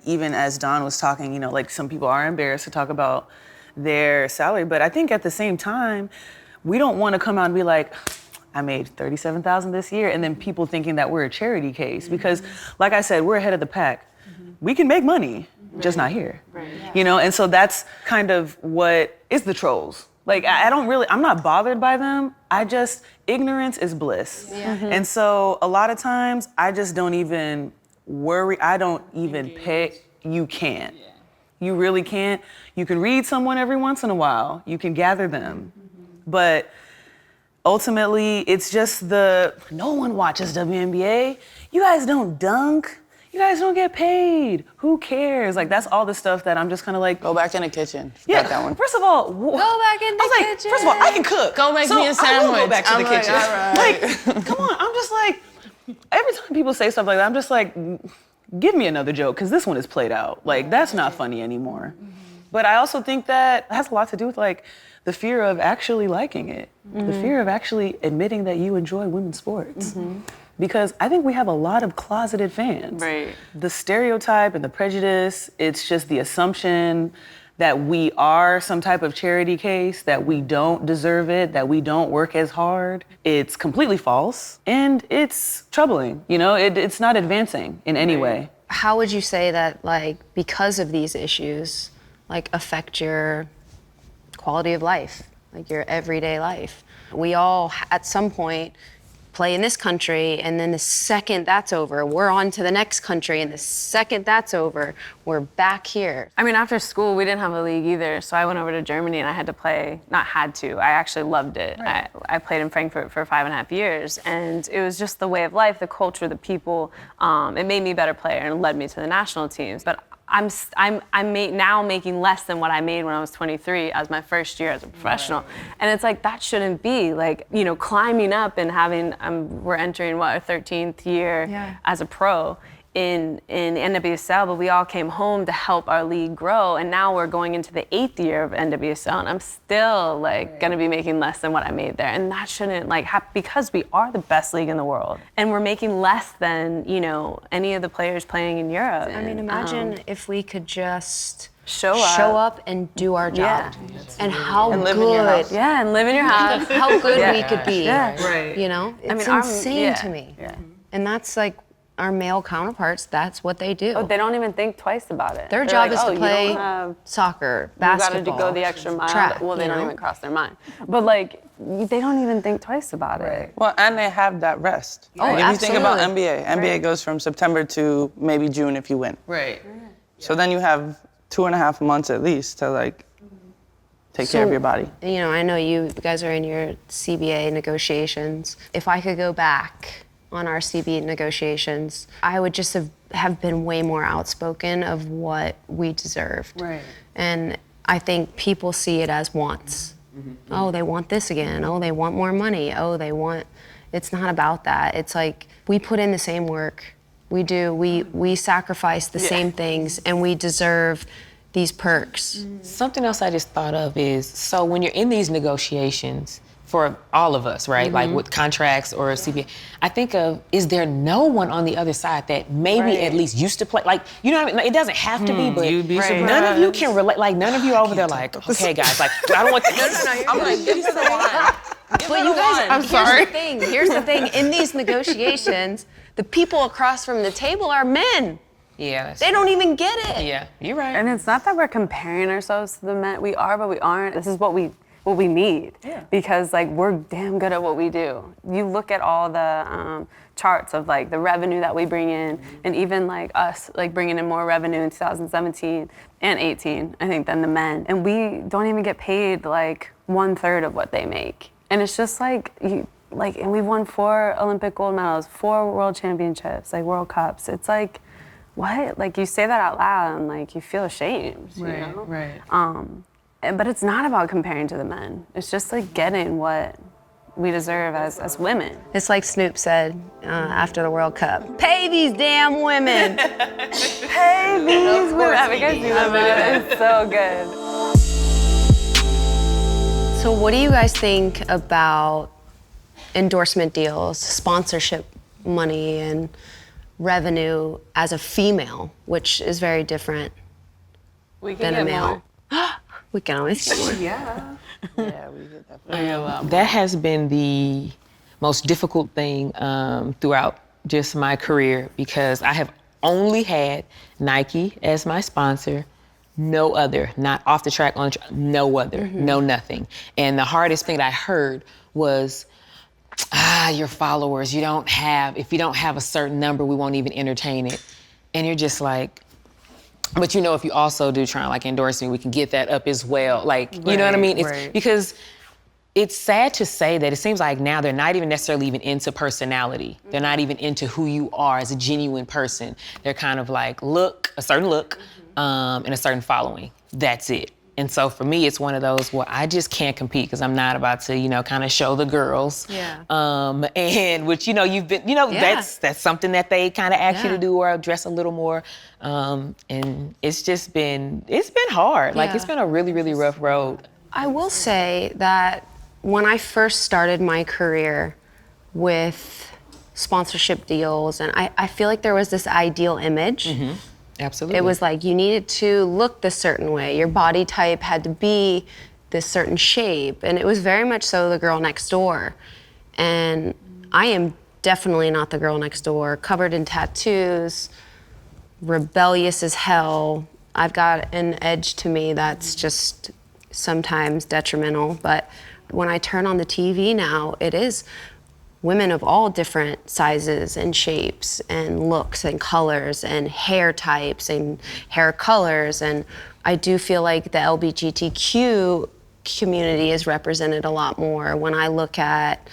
Speaker 5: even as Dawn was talking, you know, some people are embarrassed to talk about their salary, but I think at the same time, we don't want to come out and be like, I made $37,000 this year, and then people thinking that we're a charity case. Because, like I said, we're ahead of the pack. We can make money, just not here. You know, and so that's kind of what is the trolls. I'm not bothered by them. Ignorance is bliss. And so a lot of times, I just don't even worry. I don't even pay. You can't. You really can't. You can read someone every once in a while. You can gather them. But ultimately, it's just no one watches WNBA. You guys don't dunk. You guys don't get paid. Who cares? That's all the stuff that I'm just kind of like.
Speaker 2: Go back in the kitchen.
Speaker 5: Yeah.
Speaker 2: That one.
Speaker 5: First of all,
Speaker 1: go back in the kitchen.
Speaker 5: First of all, I can cook.
Speaker 6: Go make me a sandwich.
Speaker 5: I will go back to the kitchen.
Speaker 2: All right.
Speaker 5: Come on. I'm just every time people say stuff like that, I'm just like, give me another joke, because this one is played out. That's not funny anymore. But I also think that has a lot to do with the fear of actually liking it, the fear of actually admitting that you enjoy women's sports. Because I think we have a lot of closeted fans.
Speaker 4: Right.
Speaker 5: The stereotype and the prejudice, it's just the assumption that we are some type of charity case, that we don't deserve it, that we don't work as hard. It's completely false, and it's troubling. You know, it's not advancing in any way.
Speaker 1: How would you say that, because of these issues, affect your quality of life, your everyday life? We all, at some point, play in this country, and then the second that's over, we're on to the next country, and the second that's over, we're back here.
Speaker 4: I mean, after school, we didn't have a league either, so I went over to Germany and I had to play, not had to, I actually loved it.
Speaker 5: Right.
Speaker 4: I played in Frankfurt for 5.5 years, and it was just the way of life, the culture, the people. It made me a better player and led me to the national teams. But I'm now making less than what I made when I was 23 as my first year as a professional. Right. And it's like, that shouldn't be. Like, you know, climbing up and having, we're entering, our 13th year as a pro in NWSL, but we all came home to help our league grow, and now we're going into the 8th year of NWSL, and I'm still like gonna be making less than what I made there, and that shouldn't because we are the best league in the world, and we're making less than, you know, any of the players playing in Europe.
Speaker 1: I mean, imagine if we could just
Speaker 4: show
Speaker 1: up and do our job, and how
Speaker 2: And live
Speaker 1: good,
Speaker 2: in your house.
Speaker 4: Yeah, and live in your house.
Speaker 1: how good we could be.
Speaker 4: Yeah.
Speaker 5: Right.
Speaker 1: You know, it's
Speaker 4: mean,
Speaker 1: insane to me.
Speaker 4: Yeah.
Speaker 1: And that's like our male counterparts. That's what they do.
Speaker 4: Oh, they don't even think twice about it.
Speaker 1: Their
Speaker 4: They're
Speaker 1: job
Speaker 4: like,
Speaker 1: is to
Speaker 4: you
Speaker 1: play
Speaker 4: don't have-
Speaker 1: soccer,
Speaker 4: You
Speaker 1: basketball,
Speaker 4: gotta go the extra mile.
Speaker 1: track,
Speaker 4: Well, they
Speaker 1: you
Speaker 4: don't
Speaker 1: know?
Speaker 4: even cross their mind. But like, they don't even think twice about it.
Speaker 2: Well, and they have that rest.
Speaker 1: Oh,
Speaker 2: Like, if you think about
Speaker 1: absolutely.
Speaker 2: NBA goes from September to maybe June if you win.
Speaker 5: Right.
Speaker 2: So then you have 2.5 months at least to like take care of your body.
Speaker 1: You know, I know you guys are in your CBA negotiations. If I could go back on our CBA negotiations, I would just have been way more outspoken of what we deserved.
Speaker 5: Right.
Speaker 1: And I think people see it as wants. Oh, they want this again. Oh, they want more money. Oh, they want, it's not about that. It's like, we put in the same work. We do, we sacrifice the same things, and we deserve these perks.
Speaker 3: Something else I just thought of is, so when you're in these negotiations, for all of us, right? Like with contracts or CBA, I think of, is there no one on the other side that maybe at least used to play? Like, you know what I mean? Like, it doesn't have to be, but
Speaker 5: You'd be surprised.
Speaker 3: none of you can relate. Like, none of you over there like, okay, guys, like, I don't want to.
Speaker 2: I'm like, give her the wine.
Speaker 1: But you guys,
Speaker 2: I'm
Speaker 1: here's the thing, in these negotiations, the people across from the table are men.
Speaker 3: Yeah.
Speaker 1: They don't even get it.
Speaker 3: Yeah, you're right.
Speaker 4: And it's not that we're comparing ourselves to the men. We are, but we aren't. This is what we need. Yeah. Because like, we're damn good at what we do. You look at all the charts of like the revenue that we bring in, and even like us like bringing in more revenue in 2017 and 18, I think, than the men. And we don't even get paid like 1/3 of what they make. And it's just like, and we've won 4 Olympic gold medals, 4 world championships, like World Cups. It's like, what? Like, you say that out loud and like you feel ashamed, you know?
Speaker 5: Right.
Speaker 4: But it's not about comparing to the men. It's just like getting what we deserve as women.
Speaker 1: It's like Snoop said after the World Cup, pay these damn women.
Speaker 4: Hey, these women. Have you guys seen that video? It's so good.
Speaker 1: So what do you guys think about endorsement deals, sponsorship money, and revenue as a female, which is very different
Speaker 4: We
Speaker 1: than a male? We can always get more.
Speaker 2: Yeah, we get that.
Speaker 3: That has been the most difficult thing throughout just my career, because I have only had Nike as my sponsor, no other, not off the track, on the track, no other, no nothing. And the hardest thing that I heard was, your followers, if you don't have a certain number, we won't even entertain it. And you're just like, but you know, if you also do try and like endorse me, we can get that up as well. Like, you know what I mean? It's because it's sad to say that it seems like now they're not even necessarily even into personality. They're not even into who you are as a genuine person. They're kind of like a certain look, and a certain following. That's it. And so for me, it's one of those where I just can't compete because I'm not about to, you know, kind of show the girls.
Speaker 1: Yeah.
Speaker 3: And which, you know, you've been, you know, that's something that they kind of ask you to do or dress a little more. And it's been hard. Like, it's been a really, really rough road.
Speaker 1: I will say that when I first started my career with sponsorship deals, and I feel like there was this ideal image.
Speaker 3: Absolutely.
Speaker 1: It was like you needed to look this certain way. Your body type had to be this certain shape. And it was very much so the girl next door. And I am definitely not the girl next door, covered in tattoos, rebellious as hell. I've got an edge to me that's just sometimes detrimental. But when I turn on the TV now, it is women of all different sizes and shapes and looks and colors and hair types and hair colors. And I do feel like the LGBTQ community is represented a lot more when I look at,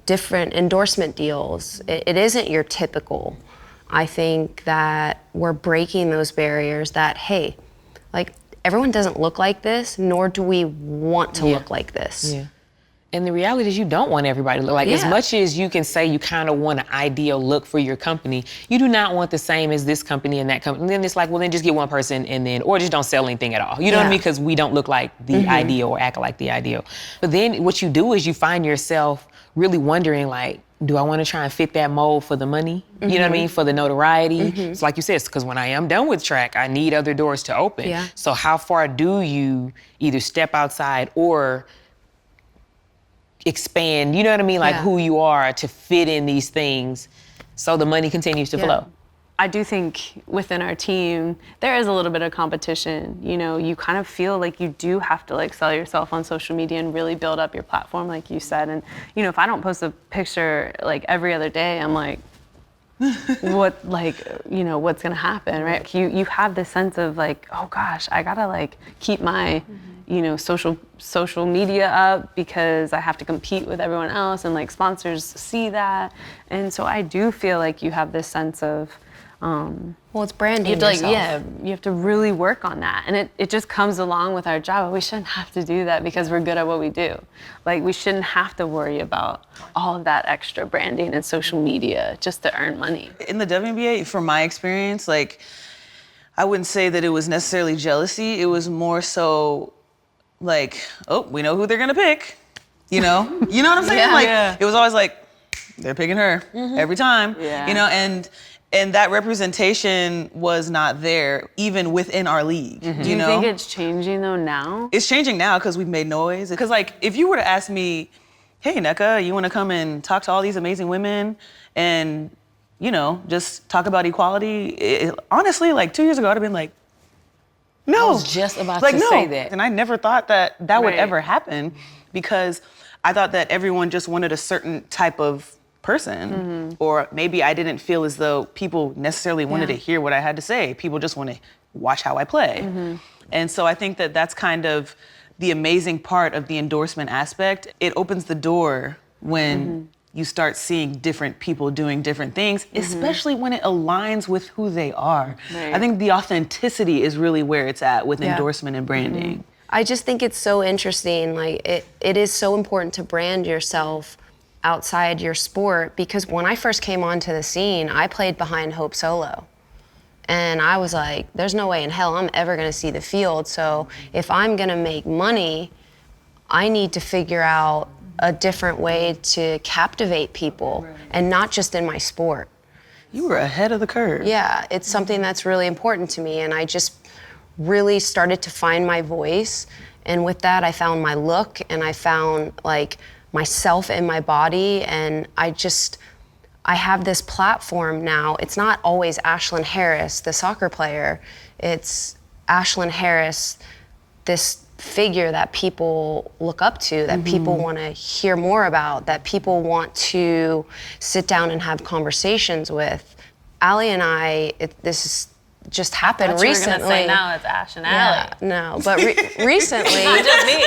Speaker 1: different endorsement deals. It isn't your typical. I think that we're breaking those barriers that, hey, like, everyone doesn't look like this, nor do we want to look like this.
Speaker 3: Yeah. And the reality is you don't want everybody to look like, as much as you can say you kind of want an ideal look for your company, you do not want the same as this company and that company. And then it's like, well, then just get one person or just don't sell anything at all. You know what I mean? Because we don't look like the ideal or act like the ideal. But then what you do is you find yourself really wondering, like, do I want to try and fit that mold for the money? You know what I mean? For the notoriety? It's like you said, because when I am done with track, I need other doors to open.
Speaker 1: Yeah.
Speaker 3: So how far do you either step outside or expand, you know what I mean? Like who you are to fit in these things so the money continues to flow.
Speaker 4: I do think within our team, there is a little bit of competition. You kind of feel like you do have to like sell yourself on social media and really build up your platform, like you said. And, if I don't post a picture like every other day, I'm like, what's gonna happen, right? You have this sense of like, oh gosh, I gotta like keep my, social media up because I have to compete with everyone else and like sponsors see that. And so I do feel like you have this sense of,
Speaker 1: well, it's branding
Speaker 4: you have to
Speaker 1: yourself.
Speaker 4: you have to really work on that. And it just comes along with our job. We shouldn't have to do that because we're good at what we do. Like, we shouldn't have to worry about all of that extra branding and social media just to earn money.
Speaker 5: In the WNBA, from my experience, like, I wouldn't say that it was necessarily jealousy. It was more so like, oh, we know who they're gonna pick. You know what I'm saying? It was always like, they're picking her every time. Yeah. And that representation was not there, even within our league.
Speaker 4: Do you think it's changing though now?
Speaker 5: It's changing now because we've made noise. Because like, if you were to ask me, hey, Nneka, you want to come and talk to all these amazing women and, just talk about equality? Honestly, like 2 years ago, I'd have been like, no.
Speaker 3: I was just about
Speaker 5: like,
Speaker 3: to
Speaker 5: no.
Speaker 3: say that.
Speaker 5: And I never thought that would ever happen because I thought that everyone just wanted a certain type of person, or maybe I didn't feel as though people necessarily wanted to hear what I had to say. People just want to watch how I play. And so I think that that's kind of the amazing part of the endorsement aspect. It opens the door when you start seeing different people doing different things, especially when it aligns with who they are. Right. I think the authenticity is really where it's at with endorsement and branding.
Speaker 1: I just think it's so interesting. Like, it is so important to brand yourself outside your sport, because when I first came onto the scene, I played behind Hope Solo. And I was like, there's no way in hell I'm ever gonna see the field. So if I'm gonna make money, I need to figure out a different way to captivate people, and not just in my sport.
Speaker 5: You were ahead of the curve.
Speaker 1: Yeah, it's something that's really important to me, and I just really started to find my voice. And with that, I found my look, and I found like myself in my body, and I have this platform now. It's not always Ashlyn Harris, the soccer player. It's Ashlyn Harris, this figure that people look up to, that people want to hear more about, that people want to sit down and have conversations with. Allie and I, this is just happened recently.
Speaker 6: You were gonna say now it's Ash and Allie.
Speaker 1: No, but recently.
Speaker 6: Not just me.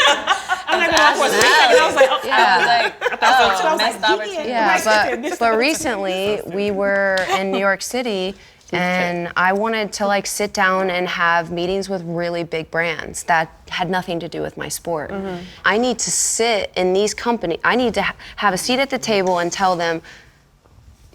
Speaker 5: I'm not gonna for a second. I was like, oh,
Speaker 6: I was like, missed opportunity.
Speaker 1: Yeah, but recently we were in New York City, and I wanted to like sit down and have meetings with really big brands that had nothing to do with my sport. I need to sit in these companies. I need to have a seat at the table and tell them,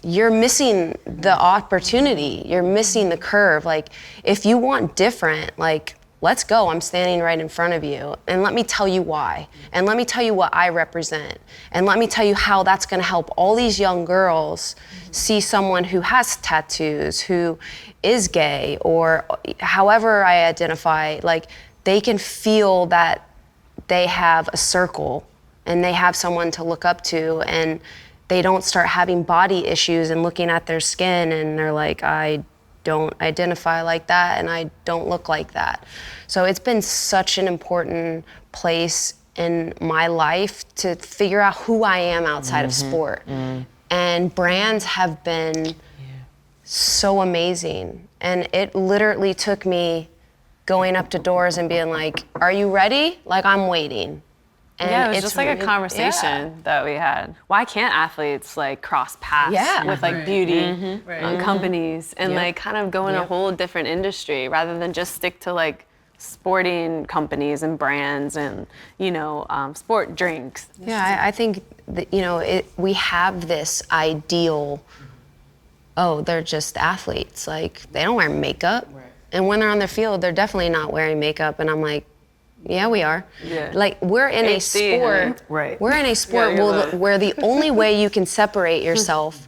Speaker 1: you're missing the opportunity. You're missing the curve. Like, if you want different, like, let's go. I'm standing right in front of you. And let me tell you why. And let me tell you what I represent. And let me tell you how that's gonna help all these young girls see someone who has tattoos, who is gay, or however I identify. Like, they can feel that they have a circle and they have someone to look up to, and they don't start having body issues and looking at their skin and they're like, I don't identify like that and I don't look like that. So it's been such an important place in my life to figure out who I am outside of sport. And brands have been so amazing. And it literally took me going up to doors and being like, are you ready? Like, I'm waiting. And
Speaker 4: Yeah, it was
Speaker 1: it's
Speaker 4: just like a
Speaker 1: really-
Speaker 4: conversation that we had. Why can't athletes like cross paths with like beauty companies and like kind of go in a whole different industry rather than just stick to like sporting companies and brands and, you know, sport drinks?
Speaker 1: Yeah, I think that, you know, we have this ideal, oh, they're just athletes. Like, they don't wear makeup. And when they're on the field, they're definitely not wearing makeup. And I'm like, yeah, we are.
Speaker 5: Yeah.
Speaker 1: Like, we're in a
Speaker 4: HD,
Speaker 1: sport.
Speaker 5: Right.
Speaker 1: We're in a sport where the only way you can separate yourself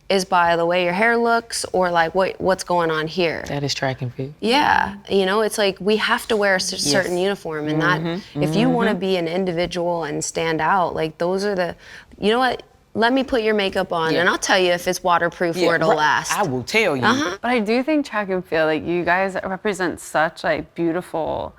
Speaker 1: is by the way your hair looks or like what's going on here.
Speaker 3: That is track and field.
Speaker 1: Yeah, you know, it's like we have to wear a certain uniform, and that if you want to be an individual and stand out, like those are the, you know what? Let me put your makeup on, and I'll tell you if it's waterproof or it'll last.
Speaker 3: I will tell you.
Speaker 4: But I do think track and field, like you guys represent such like beautiful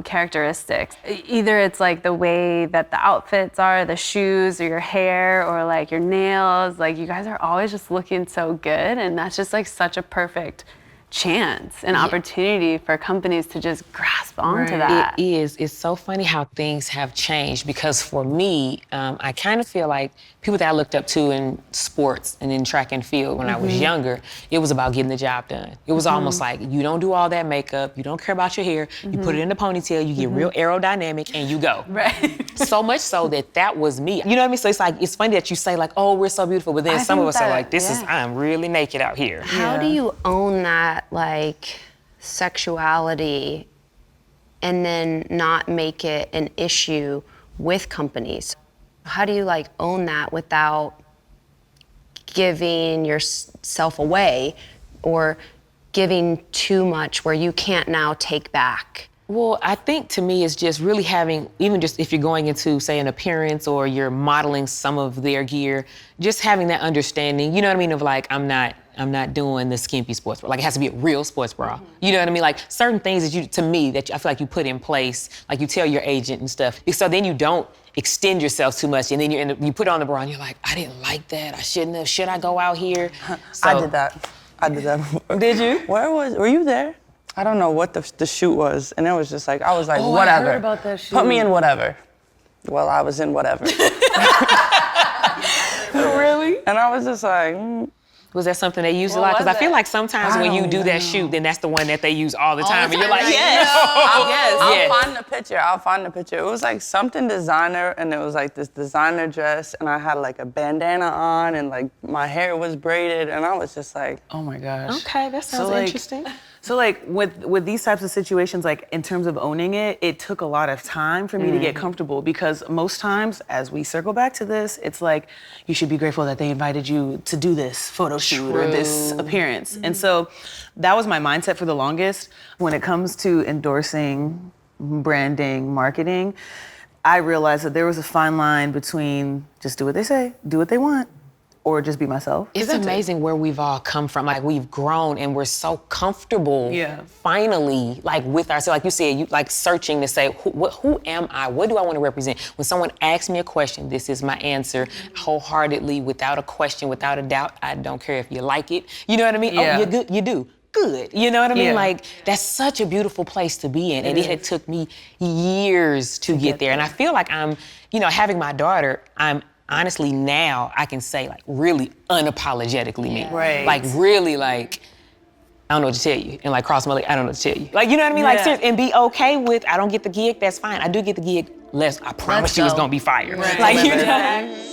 Speaker 4: characteristics. Either it's like the way that the outfits are, the shoes, or your hair, or like your nails. Like you guys are always just looking so good, and that's just like such a perfect chance and opportunity for companies to just grasp onto that.
Speaker 3: It is. It's so funny how things have changed because for me, I kind of feel like people that I looked up to in sports and in track and field when I was younger, it was about getting the job done. It was almost like you don't do all that makeup, you don't care about your hair, you put it in a ponytail, you get real aerodynamic and you go.
Speaker 4: Right.
Speaker 3: So much so that was me. You know what I mean? So it's like, it's funny that you say like, oh, we're so beautiful, but then some of us are like, I'm really naked out here.
Speaker 1: How do you own that, like, sexuality and then not make it an issue with companies? How do you, like, own that without giving yourself away or giving too much where you can't now take back?
Speaker 3: Well, I think to me it's just really having, even just if you're going into, say, an appearance or you're modeling some of their gear, just having that understanding, you know what I mean, of like, I'm not doing the skimpy sports bra. Like, it has to be a real sports bra. You know what I mean? Like, certain things that I feel like you put in place, like you tell your agent and stuff, so then you don't extend yourself too much, and then you put on the bra and you're like, I didn't like that, I shouldn't have, should I go out here? So,
Speaker 2: I did that before.
Speaker 3: Did you?
Speaker 2: Were you there? I don't know what the shoot was, and it was just like, I was like,
Speaker 5: Oh,
Speaker 2: whatever.
Speaker 5: I heard about that shoot.
Speaker 2: Put me in whatever. Well, I was in whatever.
Speaker 3: Really?
Speaker 2: And I was just like,
Speaker 3: Was that something they used a lot? Because I feel like sometimes when you do that shoot, then that's the one that they use all the time. And you're like,
Speaker 2: yes.
Speaker 3: Yes.
Speaker 2: I'll find the picture. It was like something designer, and it was like this designer dress, and I had like a bandana on, and like my hair was braided, and I was just like,
Speaker 5: Oh my gosh.
Speaker 3: Okay, that sounds interesting.
Speaker 5: So like with these types of situations, like in terms of owning it, it took a lot of time for me to get comfortable because most times, as we circle back to this, it's like you should be grateful that they invited you to do this photo shoot or this appearance. And so that was my mindset for the longest. When it comes to endorsing, branding, marketing, I realized that there was a fine line between just do what they say, do what they want, or just be myself.
Speaker 3: It's amazing where we've all come from. Like, we've grown and we're so comfortable finally, like, with ourselves. Like you said, you like searching to say, who am I? What do I want to represent? When someone asks me a question, this is my answer, wholeheartedly, without a question, without a doubt. I don't care if you like it. You know what I mean?
Speaker 5: Yeah.
Speaker 3: Oh, you're good, you do. Good. You know what I mean?
Speaker 5: Yeah.
Speaker 3: Like, that's such a beautiful place to be in. And it took me years to get there. And I feel like I'm, having my daughter, honestly, now I can say, like, really unapologetically me.
Speaker 5: Right.
Speaker 3: Like, really, like, I don't know what to tell you. And, like, cross my leg, I don't know what to tell you. Like, you know what I mean? Like, seriously, and be okay with, I don't get the gig, that's fine. I do get the gig, I promise you it's gonna be fire.
Speaker 4: Right.
Speaker 3: Like, you know?